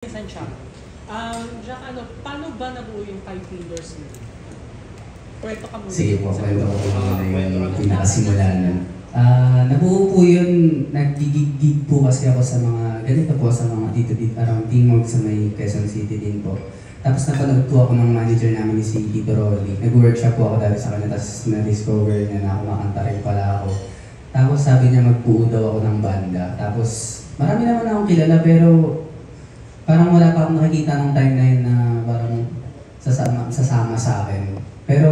Minsan siya. Jack, paano ba nabuo yung Five Fingers mo? Kwento ka muna. Sige po, kwento ko muna yung pinakasimula nun. Nabuo po yun, naggigig po kasi ako sa mga, ganito po sa mga dito around Timog sa may Quezon City din po. Tapos napanood po ako ng manager namin ni si Tito Rolly. Nag-workshop po ako dati sa kanya, tapos na-discover niya na kumakanta rin pala ako. Tapos sabi niya magbuo daw ako ng banda. Tapos marami naman akong kilala pero parang wala pa akong nakikita ng timeline na parang sasama sa akin. Pero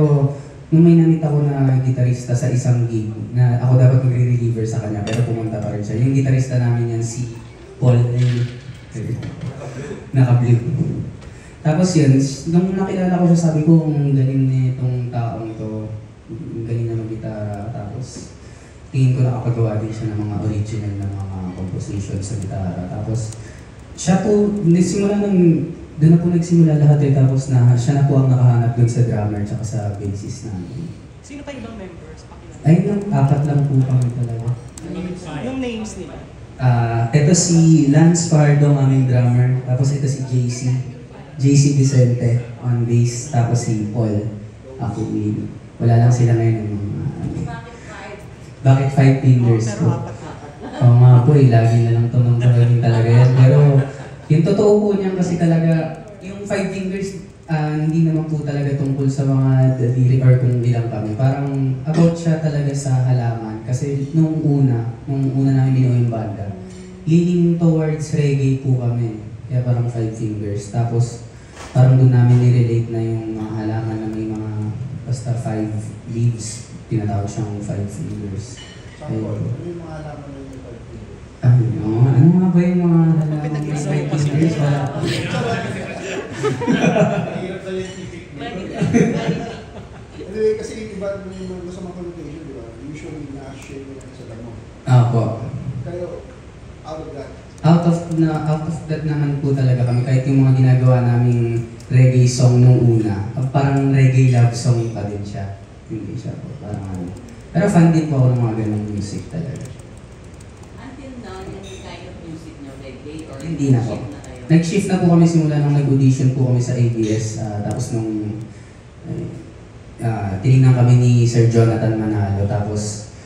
nung may namit ako na gitarista sa isang gig na ako dapat magre-reliever sa kanya pero pumunta pa rin siya. Yung gitarista namin yan si Paul naka-blue. Tapos yun, nung nakilala ko siya sabi ko ang galing na itong taong to, galing na mag-gitara. Tapos tingin ko nakapagawa din siya ng mga original na mga composition sa gitara. Tapos siya po, nagsimula doon na po nagsimula lahat eh. Tapos siya na po ang nakahanap doon sa drummer tsaka sa bassist namin. Sino pa ibang members? Ay, apat lang po kami talaga. Yung names nila? Ito si Lance Pardo, ang aming drummer. Tapos ito si JC Vicente on bass. Tapos si Paul, ako wheel. Wala lang sila ngayon. Bakit Five Fingers po? Oo nga po lagi na lang tumangkawin talaga yan. Pero yung totoo po niyan kasi talaga, yung Five Fingers, hindi naman po talaga tungkol sa mga dadiri or kung ilang kami. Parang about siya talaga sa halaman. Kasi nung una namin binuo yung banda, leaning towards reggae po kami. Kaya parang Five Fingers. Tapos parang doon namin nirelate na yung mga halaman na may mga basta 5 leaves. Tinatawag siyang Five Fingers. Ano yung mga halaman na yung 5 fingers? Ano nga ba yung mga halaman na 5 fingers? Wala pa. Mahirap scientific name. Anyway, kasi iba yung mga sa mga connotation, di ba? Usually na-share mo lang sa damo. Opo. Kayo, out of that? Out of that naman po talaga kami. Kahit yung mga ginagawa naming reggae song nung una, parang reggae love song pa din siya. Hindi siya po, parang ano. Pero fan din po ako ng mga ganong music talaga. Until now, yung kind of music nyo, reggae or Hindi na po. shift na kayo? Nag-shift na po kami simula nung nag-audition po kami sa ABS. Tapos nung tinignan kami ni Sir Jonathan Manalo. Tapos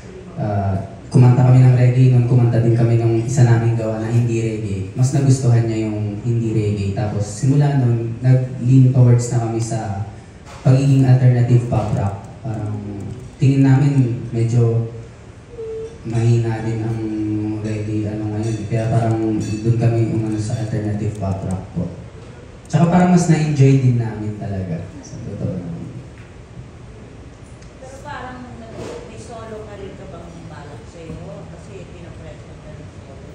kumanta kami ng reggae. Noon kumanta din kami ng isa naming gawa na hindi reggae. Mas nagustuhan niya yung hindi reggae. Tapos simula nun, nag-lean towards na kami sa pagiging alternative pop rock. Parang tingin namin medyo mahina din ang reggae ngayon. Kaya parang doon kami umano sa alternative pop rock po. Tsaka parang mas na-enjoy din namin talaga. Sa totoo naman. Pero parang may solo ka rin ka bang balak sa'yo? Kasi pinapressure ka rin solo.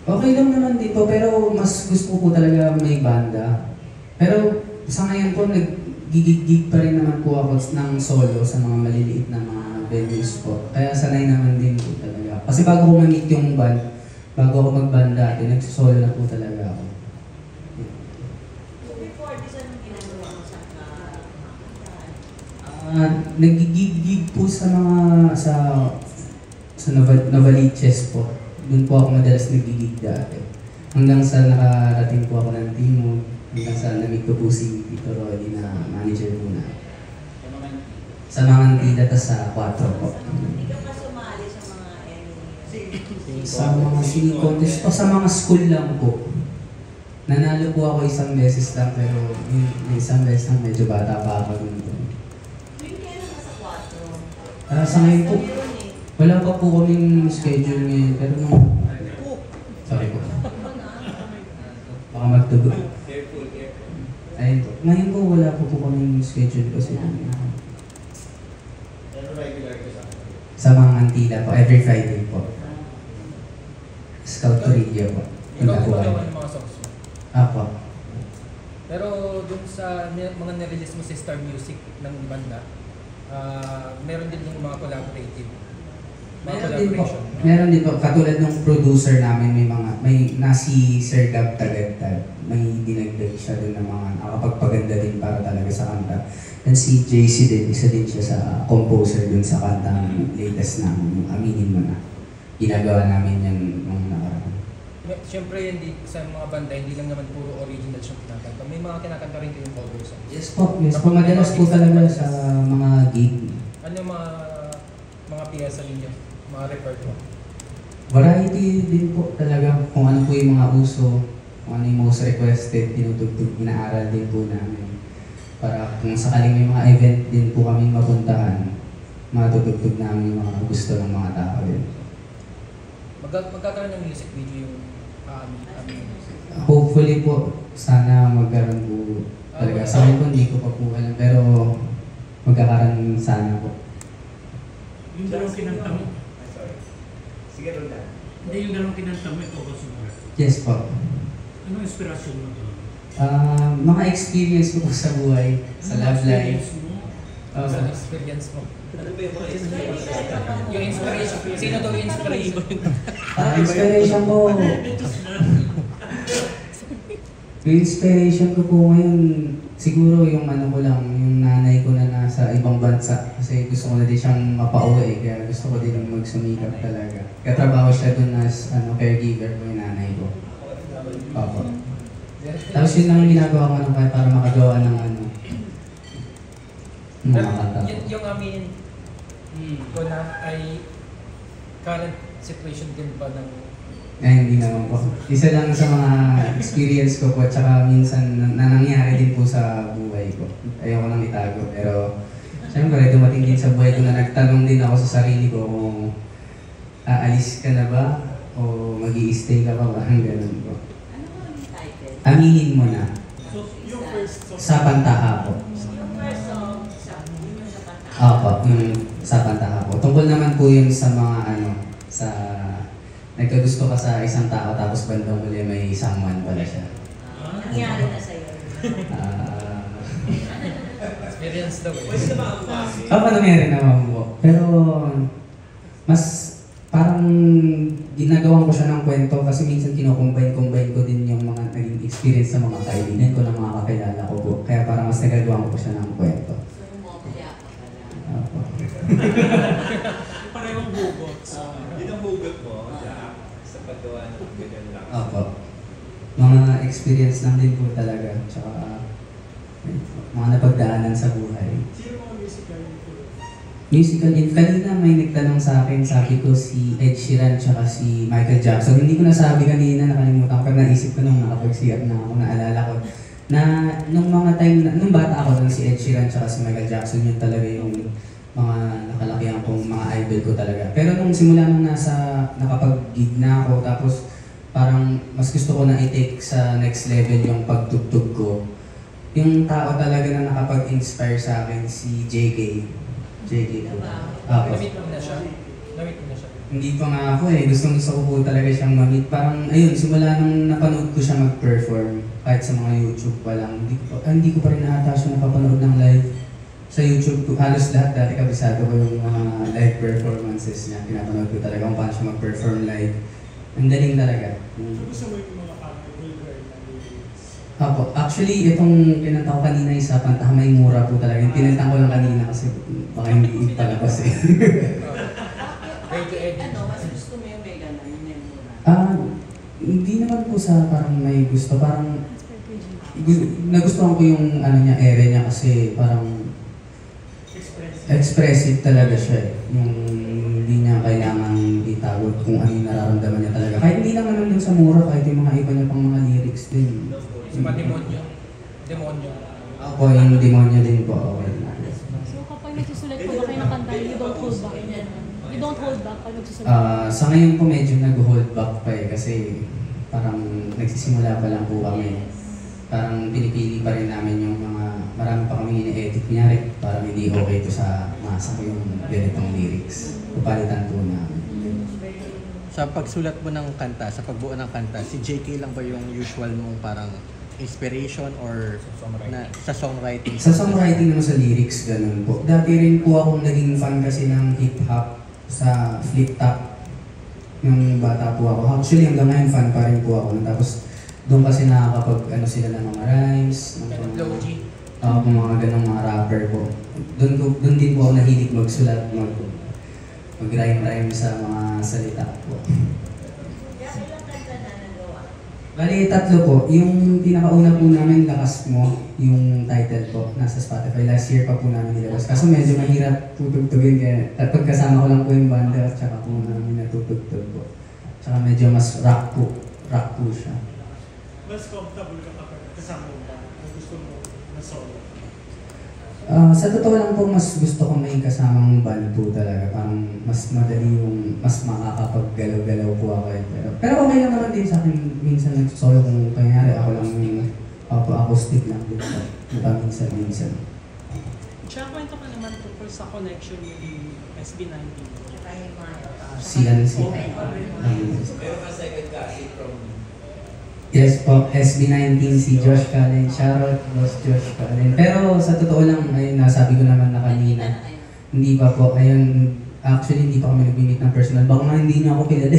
Okay lang naman din po, pero mas gusto ko po talaga may banda. Pero sa ngayon po, nag-gig pa rin naman po ako ng solo sa mga maliliit na mga venues po. Kaya sanay naman din po talaga. Kasi bago ko ma-meet yung band, bago ako mag-band dati, nagsosolo na po talaga ako. So before this, anong ginagawa mo sa Nag-gig po sa mga sa Novaliches po. Doon po ako madalas nag-gig dati. Hanggang sa nakarating po ako ng Timog, hanggang sa na-meet ko po si Tito Rolly na manager po na. Sa mga Antida, tas sa 4 po. Hindi ka pa sumali sa mga Sa mga singing contest o sa mga school lang po. Nanalo po ako isang beses lang pero yung isang beses lang medyo bata pa ako dun. Tuwing kailan ka sa 4? Sa ngayon po, wala pa po kaming schedule ngayon pero nung... Sorry po. Baka magtugo. Ayun po. Ngayon po wala po kaming schedule kasi Pero regular ka sa mga Antida po, every Friday po. Scout Torilla po. Ikaw ang gumagawa ng mga songs mo. Apo. Pero dun sa mga nirelease mo sa Star Music ng banda, meron din yung mga collaborative. Meron din po. Katulad ng producer namin, may si Sir Gab Tagantad. May dinagdag siya din ng mga nakapagpaganda din para talaga sa kanta. And si JC din, isa din siya sa composer dun sa kantang latest namin, yung Aminin Mo Na. Ginagawa namin yan nung nakaraan. Siyempre, hindi sa mga banda, hindi lang naman puro original yung kinakanta. May mga kinakanta rin kayong cover songs. Yes po, yes po. Madalas po talaga sa mga gig. Ano yung mga piyesa ninyo? Mga repertoire? Variety din po talaga kung ano po yung mga uso, kung ano yung most requested, tinutugtog, inaaral din po namin. Para kung sakaling may mga event din po kaming mapuntahan, matutugtog namin yung mga gusto ng mga tao din. Magkakaroon ng music video yung Hopefully po, sana magkaroon po talaga. Sa akin po, hindi ko pa po alam, pero magkakaroon sana po. Yung dalawang kinanta mo, Sige, Rodan. hindi yung dalawang kinanta mo, ito ko super. Yes po. Anong inspirasyon mo doon? Mga experience ko po sa buhay, sa love life. Experience mo? sa experience mo. Ano ba yung mga experience? Yung inspiration. Sino daw yung inspiration? Inspiration ko, yung inspiration ko po ngayon, siguro yung ano ko lang, yung nanay ko na nasa ibang bansa. Kasi gusto ko na din siyang mapauwi, kaya gusto ko din magsumikap talaga. Katrabaho siya dun as caregiver ko yung nanay ko. Opo. Tapos yun lang yung ginagawa ko ng kahit para makagawa ng mga kanta. Yung aminin ko na ay current situation din ba ng... Ay, hindi naman po. Isa lang sa mga experience ko po, at saka minsan na nangyari din po sa buhay ko. Ayoko nang itago, pero siyempre dumating din sa buhay ko na nagtanong din ako sa sarili ko kung aalis ka na ba o mag-i-stay ka pa ba, ganun po. Ano ba yung title? Aminin mo na, So, yung first song. sa Pantaha po. Yung first song, yun yung sa kanta. Opo, yung sa Pantaha po. Tungkol naman po yun sa mga sa nagkagusto ka sa isang tao tapos bandang huli may someone pala siya. Nangyari na sa'yo. Experience daw eh. Pwede na ba ang base? Nangyari naman po. Pero mas parang ginagawan ko siya ng kwento kasi minsan kino-combine ko din yung mga naging experience sa mga kaibigan ko ng mga kakilala ko po. Kaya parang mas nagagawa ko siya ng kwento. So, mopya ka pala. Opo. Parehong hugot. Yun ang hugot mo, Jack, sa paggawa ng ganyan lang. Opo. Mga experience lang din po talaga. Tsaka mga napagdaanan sa buhay. Sino mga musical nito? Musical in kanina may nagtanong sa akin, sabi ko si Ed Sheeran tsaka si Michael Jackson. Hindi ko nasabi kanina, nakalimutan ko, pero naisip ko nung nakapag-CR na ako, naalala ko na nung mga time, nung bata ako lang si Ed Sheeran tsaka si Michael Jackson, yun talaga yung mga nakalakihan kong mga idol ko talaga. Pero nung simula nung nakapag-gig na ako, tapos parang mas gusto ko na i-take sa next level yung pagtugtog ko. Yung tao talaga na nakapag-inspire sa akin, si JK. JK po. Na-meet mo na siya? Na-meet mo na siya? Hindi pa nga ako eh. Gusto ko po talaga siyang ma-meet. Parang ayun, simula nung napanood ko siya mag-perform, kahit sa mga YouTube pa lang, hindi ko pa rin ata siya napapanood ng live. Sa YouTube ko, halos lahat dati kabisado ko yung mga live performances niya. Pinapanood ko talaga kung paano siya mag-perform live. Ang galing talaga. So, gusto mo yung mga vulgar na lyrics? Apo, actually, itong kinanta ko kanina yung sa Pantaha, may mura po talaga. Yung pinalitan ko lang kanina kasi baka hindi ipalabas eh. Ready to edit. Ano, mas gusto mo yung may gano'n, yung may mura? Hindi naman po sa parang may gusto. Parang nagustuhan ko yung niya, ere niya kasi parang expressive talaga siya eh. Yung hindi niya kailangan itago kung ano yung nararamdaman niya talaga. Kahit hindi lang naman dun sa mura, kahit yung mga iba niya pang mga lyrics din. Sa mga demonyo. Demonyo. Ako yung demonyo din po. Okay. So kapag nagsusulat po ba kayo ng kanta, you don't hold back? You don't hold back pag nagsusulat? Sa ngayon po medyo nag-hold back pa eh kasi parang nagsisimula pa lang po kami. Parang pinipili pa rin namin yung mga marami pa kami ini-edit. Kunyari, parang hindi okay to sa masa ko yung ganitong lyrics. Kupalitan po namin. Sa pagsulat mo ng kanta, sa pagbuo ng kanta, si JK lang ba yung usual mong parang inspiration or sa songwriting? Sa songwriting naman sa lyrics, ganun po. Dati rin po akong naging fan kasi ng hip-hop sa Flip Top. Yung bata po ako. Actually, hanggang ngayon fan pa rin po ako. Tapos doon kasi nakakapag sila ng mga rhymes, ng Low G. kung mga ganong mga rapper po. Doon din po ako nahilig magsulat, mag-rhyme sa mga salita po. Kaya ilang kanta na nagawa Bali, tatlo po. Yung pinakauna po namin, Lakas Mo, yung title po, nasa Spotify. Last year pa po namin nilabas. Kaso medyo mahirap tutugtugin kaya pagkasama ko lang po yung banda at saka po namin natutugtog po. Tsaka medyo mas rock po siya. Mas comfortable ka kapag kasama mo ba? Ang gusto mo na solo? Sa totoo lang po, mas gusto ko may kasamang band po talaga. Parang mas madali yung, mas makakapaggalaw-galaw po ako. Pero okay lang naman din sa akin, minsan nagsolo kung kanyari ako lang yung acoustic lang din po. Minsan. Tsaka kwento ka naman tungkol sa connection ni SB19. Tsaka yung mga CNC. Meron ka second kasi from Yes po, SB19 si Josh Callen. Shoutout, boss Josh Callen. Pero sa totoo lang, ayun, nasabi ko naman na kanina, hindi pa po, ayun, actually hindi pa kami nag-meet ng personal. Baka nga hindi niya ako kilala.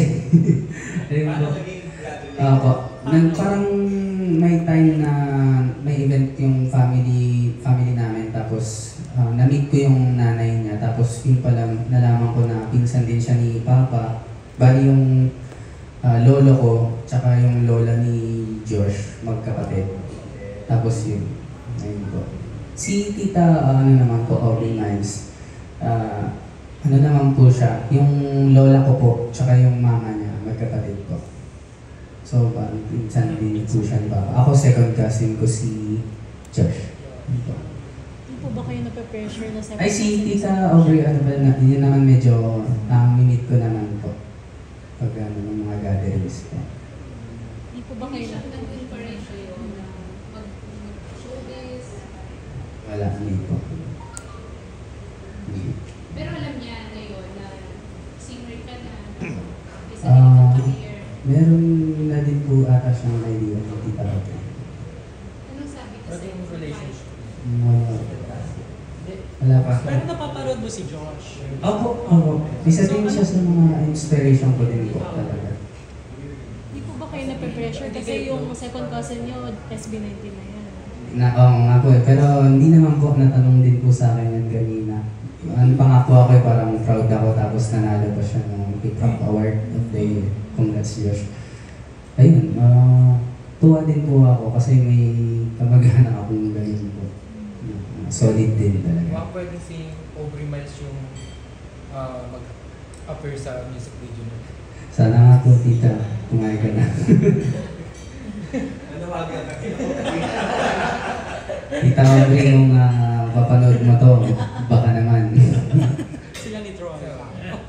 Ayun po. Po. Parang may time na may event yung family namin, tapos na-meet ko yung nanay niya, tapos yun pa lang, nalaman ko na pinsan din siya ni Papa. Bali yung lolo ko, tsaka yung lola ni Josh, magkapatid. Tapos yun, ayun po. Si tita, ano naman po, Aubrey Miles, ano naman po siya, yung lola ko po, tsaka yung mama niya, magkapatid po. So, parang pinsan din po siya ni Papa. Ako second cousin ko si Josh. Ayun po. Hindi po ba kayo nape-pressure na Ay, si tita Aubrey, ano ba, yun naman medyo, minute ko naman po. Pag ng mga gatherings po. Hindi po ba kayo nag-encourage kayo na mag-showbiz? Wala, hindi po. Pero alam niya ngayon na singer ka na, isa Ah, rin ang career. Meron na din po ata siyang idea ng tita ko. Anong sabi ko Ano sa'yo? yung relationship? Wala pa. Pero napaparod mo si Josh. Opo. Isa din siya sa mga inspiration ko din po talaga. Hindi po ba kayo nape-pressure? Kasi yung second cousin niyo, SB19 na yan. Oo nga po eh. Pero hindi naman po natanong din po sa akin yan kanina. Ang pangako ako eh, parang proud ako tapos nanalo pa siya ng Hip Hop Award of the Year. Congrats Josh. Ayun, tuwa din po ako kasi may kamag-anak akong ganyan po. Solid din talaga. Baka pwede si Aubrey Miles yung mag-appear sa music video niya. Sana nga po, tita, kumain ka na. ano wag ka Tita Aubrey, kung papanood mo to, baka naman. Sila ni Troy.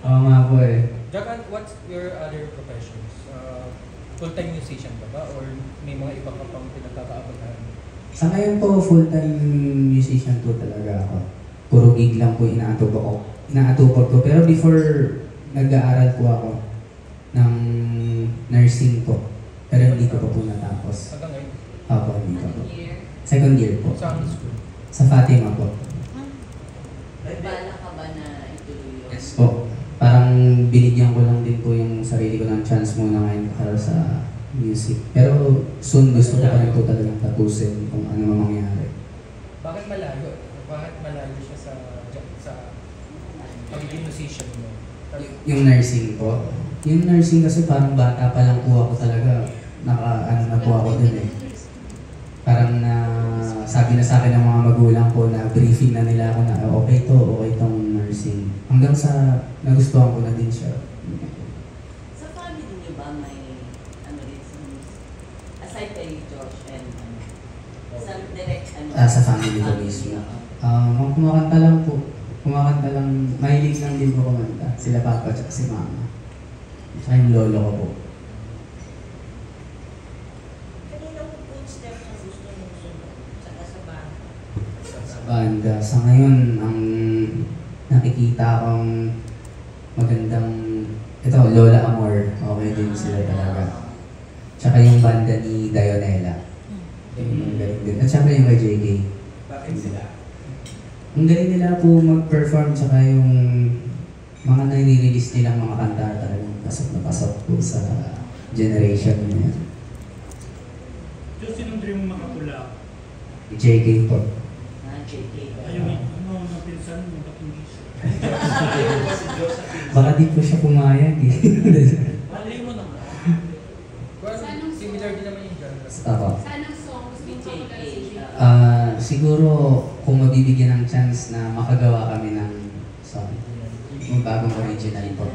Oo nga po eh. Jack, what's your other professions? Full-time musician ka ba? Or may mga iba ka pang pinagkakaabalahan? Sa ngayon po, full-time musician po talaga ako. Puro gig lang po inaatupag ko. Pero before, nag-aaral po ako ng nursing po. Pero hindi ko pa po natapos. Hanggang ngayon? Opo, hindi pa po. Year. Second year po. Sa school? Sa Fatima po. Bala ka ba na ituloy yun? Yes po. Parang binigyan ko lang din po yung sarili ko ng chance muna ngayon para sa music. Pero soon gusto ko pa rin po talagang tapusin kung ano mang mangyari. Bakit malayo? Bakit malayo siya sa pagiging musician mo? Yung nursing po. Yung nursing kasi parang bata pa lang po ako talaga. Ano na po ako dun eh. Parang sabi na sa akin ng mga magulang ko na briefing na nila ako na okay tong nursing. Hanggang sa nagustuhan ko na din siya. Sa family niyo ba may ano rin sa music? Aside kay Josh and sa direct ano? Sa family ko mismo. Kumakanta lang po. Mahilig lang din po kumanta. Sila papa at si mama. Tsaka yung lolo ko po. Kanina mo footstep na gusto mong sunod? Saka sa banda? Sa banda. Sa ngayon, ang nakikita akong magandang, ito, Lola Amor. Okay din sila talaga. Tsaka yung banda ni Dionela. Yung galing din. At syempre yung kay JK. Bakit sila? Ang galing nila po mag-perform, tsaka yung mga nai-release nilang mga kanta talagang pasok na pasok po sa generation niya. So, sinong dream mo makapula? JK po. JK. Ayun, ano ang pinsan mo? Batingis. Baka di po siya pumayag eh. Malay mo naman. Well, similar din naman Apo. Saan ang song gusto mo JK. makagawa si JK? Siguro kung mabibigyan ng chance na makagawa kami ng song, yung bagong original po.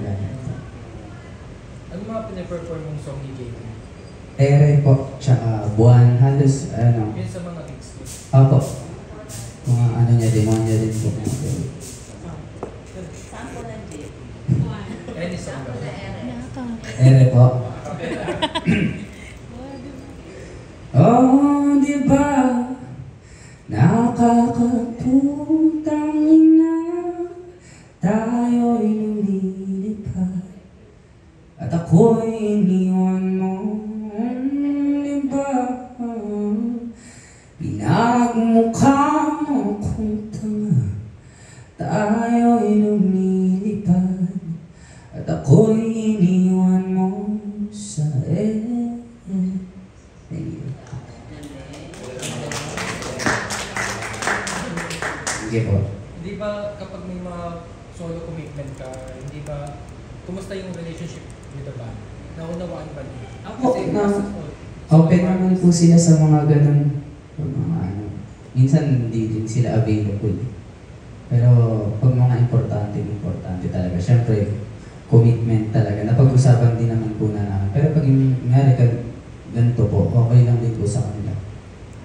Ano mga pinaperform mong song ni JK? Ere po, tsaka buwan, halos ano. Yun sa mga gigs ko. Opo. Mga ano niya, demonya din po. Sample ng JK. Any song Sample ba? na ere. Ere po. Oh, di ba? Nakakaputang ina, tayo'y lumilipad at ako'y iniwan mo. Di ba? Pinagmukha mo kung tanga, tayo'y lumilipad at ako'y iniwan mo sa Thank you. Sige po. Hindi ba kapag may mga solo commitment ka, hindi ba, kumusta yung relationship with the band? Naunawaan ba niyo? Open naman po sila sa mga ganun. Mga ano. Minsan hindi din sila available. Pero pag mga importante talaga. Siyempre, commitment talaga. Napag-usapan din naman po na namin. Pero pag yung ganito po, okay lang din po sa kanila.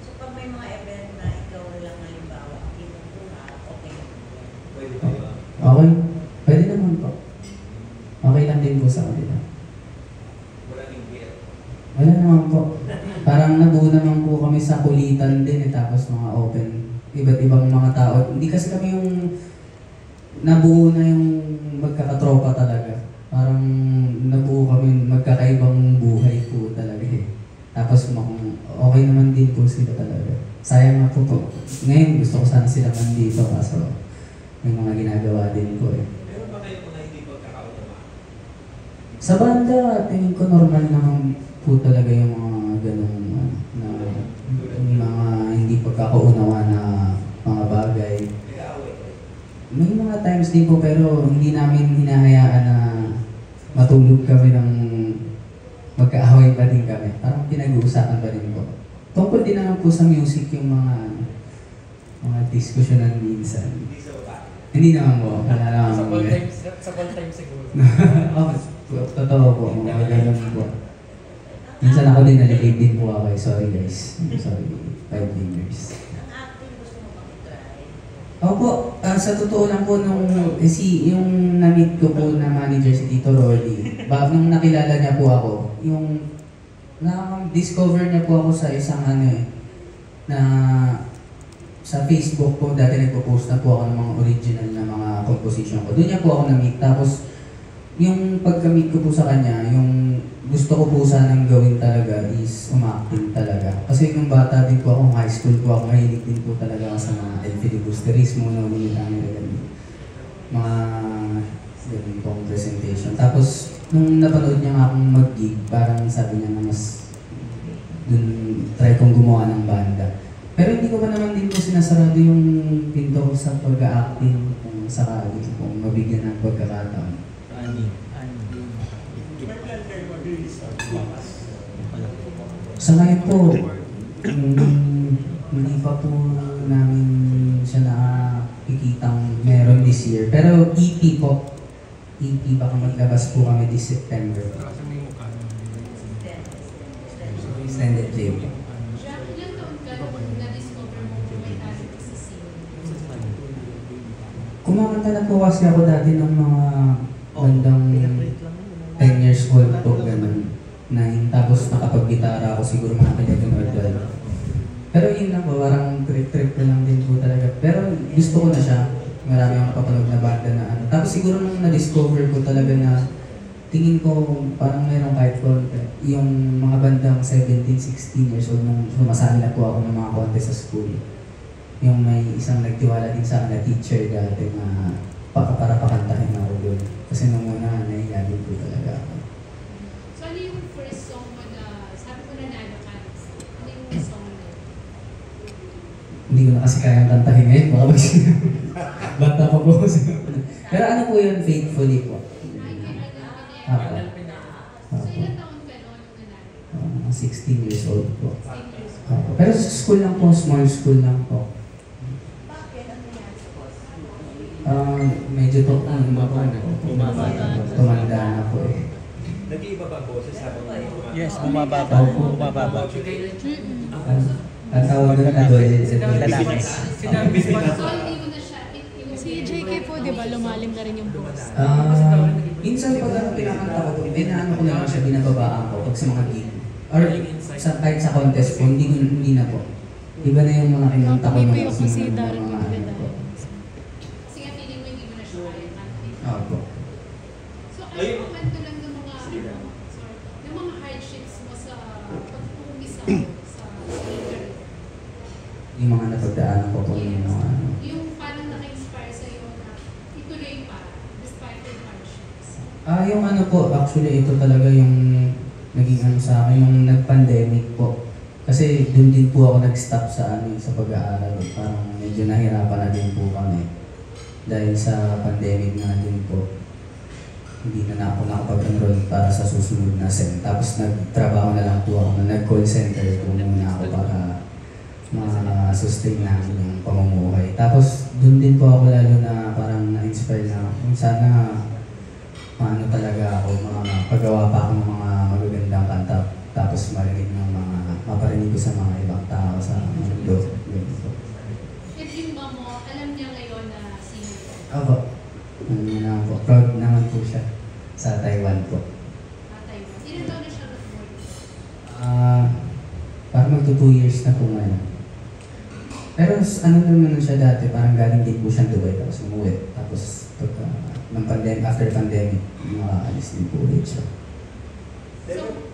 So pag may mga event na ikaw lang halimbawa, kinukuha, okay. Pwede ba ba? Okay? Pwede naman po. Okay lang din po sa kanila. Wala nang beer. Wala naman po. Parang nabuo naman po kami sa kulitan din tapos mga open, iba't ibang mga tao. Hindi kasi kami yung nabuo na yung magkakatropa talaga. Parang nabuo kami magkakaibang buhay po talaga eh. Tapos okay naman din po sila talaga. Sayang na po po. Ngayon gusto ko sana sila nandito kaso may mga ginagawa din po eh. Meron ba kayo mga hindi pagkakaunawa? Sa banda, tingin ko normal naman po talaga yung mga ganong na yung mga hindi pagkakaunawa na mga bagay. Nag-aaway kayo? May mga times din po pero hindi namin hinahayaan na matulog kami ng magkaaway pa din kami. Parang pinag-uusapan pa din po. Tungkol din naman po sa music yung mga diskusyonan minsan. Hindi sa baba. Hindi naman po. Wala naman Sa po. call time siguro. Totoo po. Mga ganun po. Minsan ako din nalilate din po ako. Sorry guys. Sorry. 5 fingers. Ang acting gusto mo bang i-try? Opo, sa totoo lang po nung yung na-meet ko po na manager si Tito Rolly, nung nakilala niya po ako, yung na-discover niya po ako sa isang na sa Facebook po, dati nagpo-post na po ako ng mga original na mga composition ko. Doon niya po ako na-meet. Tapos, yung pagka-meet ko po sa kanya, yung gusto ko po sanang gawin talaga is umacting talaga. Kasi nung bata din po ako, high school po ako, mahilig din po talaga ako sa mga filibusterismo, no, mga ganun pong presentation. Tapos, nung napanood niya nga akong mag-gig, parang sabi niya na mas dun try kong gumawa ng banda. Pero hindi ko pa naman din po sinasarado yung pinto ko sa pag-acting kung sakali, kung mabigyan ng pagkakataon. Sa ngayon po, hindi pa po namin siya nakikitang meron this year. Pero EP po. EP baka maglabas po kami this September. Extended play po. Jack, ilang taon ka nung na-discover mo kung may talent ka sa singing? Kumakanta na po kasi ako dati ng mga bandang 10 years old po, ganun. 9, tapos nakapag-gitara ako siguro mga 11 or 12. Pero yun lang po, parang trip-trip ko lang din po talaga. Pero gusto ko na siya. Marami akong kapanood na banda na ano. Tapos siguro nung na-discover ko talaga na tingin ko parang meron kahit po yung mga bandang 17, 16 years old nung sumasali na po ako ng mga contest sa school. Yung may isang nagtiwala din sa akin na teacher dati na para pakantahin ako doon. Kasi nung una, nahiya din po talaga ako. So ano yung first song mo na, sabi ko nanalo ka, ano yung song mo? Hindi ko na kasi kayang kantahin ngayon, baka bata pa po. Pero ano po yun, faithfully po. Ay, Ako. So ilang taon ka noon nung nanalo? 16 16 years old po. 16 years old. Opo. Pero sa school lang po, small school lang po. Bakit? Ano nangyari sa boss? Medyo to, Bumaba na. tumanda na po eh. Nag-iiba ba boses habang kumakain? Yes, bumababa. Bumababa. Ang tawag doon Lalaki. Sinabi So, hindi mo na siya, Si JK po, di ba, lumalim na rin yung boss. Minsan pag pinakanta ko, inaano ko naman siya, binababaan ko pag sa mga gig. Or kahit sa contest po, hindi na po. Iba na yung mga kinanta ko Kami po mga yung si Darren Magdala. kasi nga feeling mo hindi mo na siya kaya kanta. Opo. So, ano yung kwento lang ng mga, sorry, ng mga hardships mo sa pag-uumisa sa career? Yung mga napagdaanan ko po yung mga ano. Yung parang naka-inspire sa'yo na ituloy pa despite the hardships. Yung ano po, actually ito talaga yung naging ano sa akin nung nag-pandemic po. Kasi doon din po ako nag-stop sa ano sa pag-aaral. Parang medyo nahirapan na din po kami. Dahil sa pandemic na din po. Hindi na ako nakapag-enroll para sa susunod na SEM. Tapos nagtrabaho na lang po ako. Nag-call center po muna ako para ma-sustain namin yung pamumuhay. Tapos doon din po ako lalo na parang na-inspire na kung sana maano talaga ako, paggawa pa ako ng mga magagandang kanta. Tapos marinig ng mga, maparinig ko sa mga ibang tao sa mundo. And yung mom mo, alam niya ngayon na singer ka? Opo. Naman po. Proud naman po siya sa Taiwan po. Taiwan. Ilan taon na siya nag-work? Parang magto 2 years na po ngayon. Pero ano naman siya dati, parang galing din po siya Dubai tapos umuwi. Tapos pagka, after pandemic, makaalis din po ulit siya.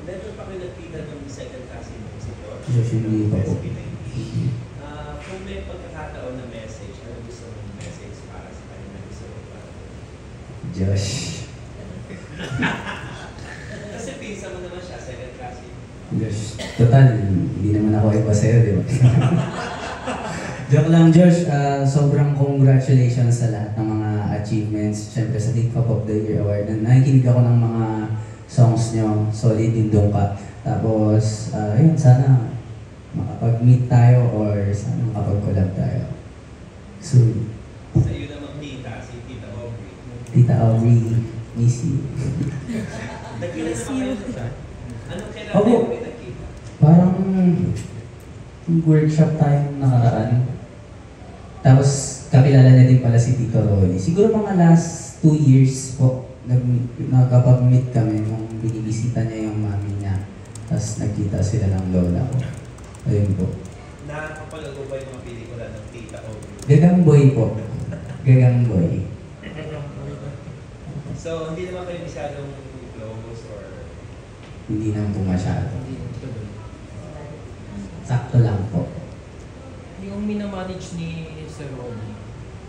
Never pa kayo nagkita ng second cousin mo si George? Josh, hindi pa po. Kung may pagkakataon na message, ano gusto mong message para sa kanya na gusto mo para? Josh. Kasi pinsa mo naman siya, second cousin. Josh. Total, hindi naman ako iba sa'yo, di ba? Joke lang, Josh. Sobrang congratulations sa lahat ng mga achievements. Siyempre sa Hip-Hop of the Year Award. Nakikinig ako ng mga songs nyo. Solid din doon ka. Tapos, yun, sana makapag-meet tayo or sana makapag-collab tayo. Soon. Sa iyo namang tita, si Tita Aubrey. Tita Aubrey, miss you. Nagkita na kayo sa anong kailangan Opo. kayo may nagkita? Parang workshop tayong nakaraan. Tapos kakilala na din pala si Tito Rolly. Siguro mga last 2 years po, nakapag-meet kami nung binibisita niya yung mami niya. Tapos nagkita sila ng lola ko. Ayun po. Nakakapanood ba yung mga pelikula ng Tita Aubrey? Gagang boy po. Gagang boy. So, hindi naman kayo masyadong close or... Hindi naman po masyado. Sakto lang po. Yung minamanage ni Sir Ronnie,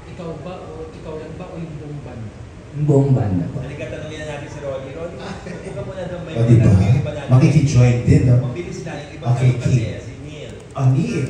ikaw ba o ikaw lang ba o yung buong band? Yung buong banda po. Halika, tanongin na natin si Ronnie. Ronnie, huwag muna doon may O diba? yung iba natin. Makikijoin din, no? Mabilis na yung iba Okay, kayo kasi si Neil. Neil.